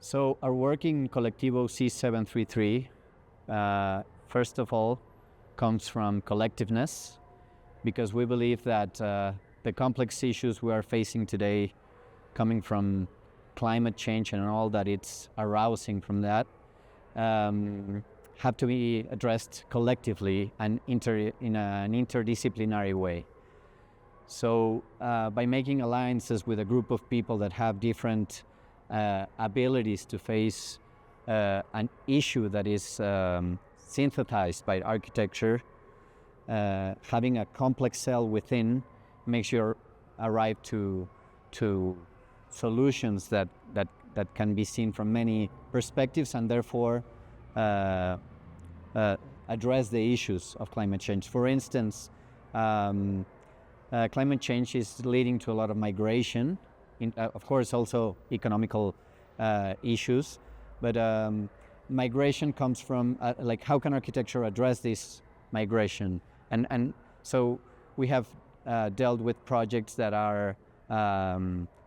So our work in Colectivo C733, first of all, comes from collectiveness, because we believe that the complex issues we are facing today, coming from climate change and all that it's arousing from that, have to be addressed collectively and in an interdisciplinary way. So by making alliances with a group of people that have different abilities to face an issue that is synthesized by architecture, having a complex cell within makes you arrive to solutions that can be seen from many perspectives, and therefore address the issues of climate change. For instance, climate change is leading to a lot of migration, of course also economical issues, but migration comes from like, how can architecture address this migration? And so we have dealt with projects that are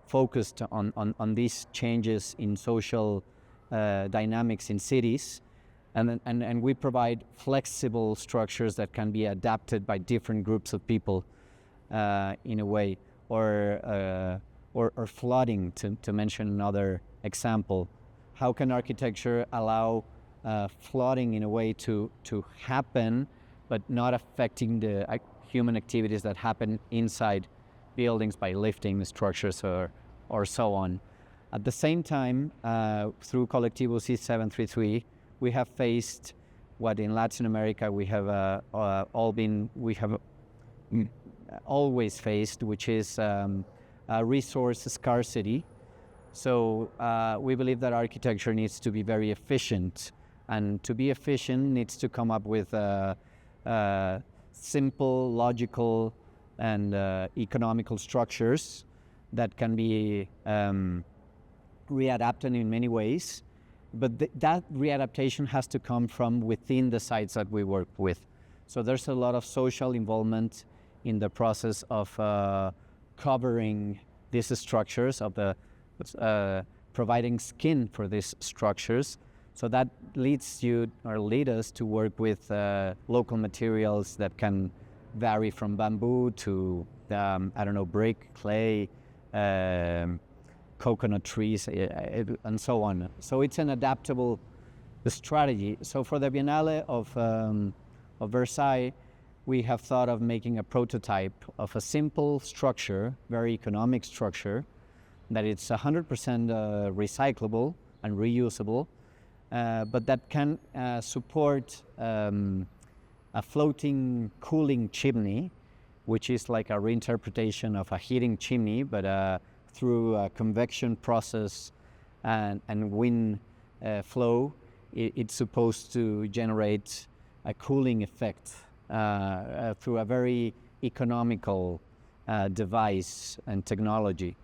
focused on these changes in social dynamics in cities, and we provide flexible structures that can be adapted by different groups of people in a way, or flooding, to mention another example. How can architecture allow flooding in a way to happen, but not affecting the human activities that happen inside buildings by lifting the structures or so on? At the same time, through Colectivo C733, we have faced what in Latin America we have always faced, which is resource scarcity. So we believe that architecture needs to be very efficient, and to be efficient needs to come up with simple, logical, and economical structures that can be readapted in many ways. But that readaptation has to come from within the sites that we work with. So there's a lot of social involvement in the process of covering these structures, of the providing skin for these structures. So that lead us to work with local materials that can vary from bamboo to brick, clay, coconut trees, and so on. So it's an adaptable strategy. So for the Biennale of Versailles, we have thought of making a prototype of a simple structure, very economic structure, that it's 100% recyclable and reusable, but that can support a floating cooling chimney, which is like a reinterpretation of a heating chimney, but through a convection process and wind flow, it's supposed to generate a cooling effect through a very economical device and technology.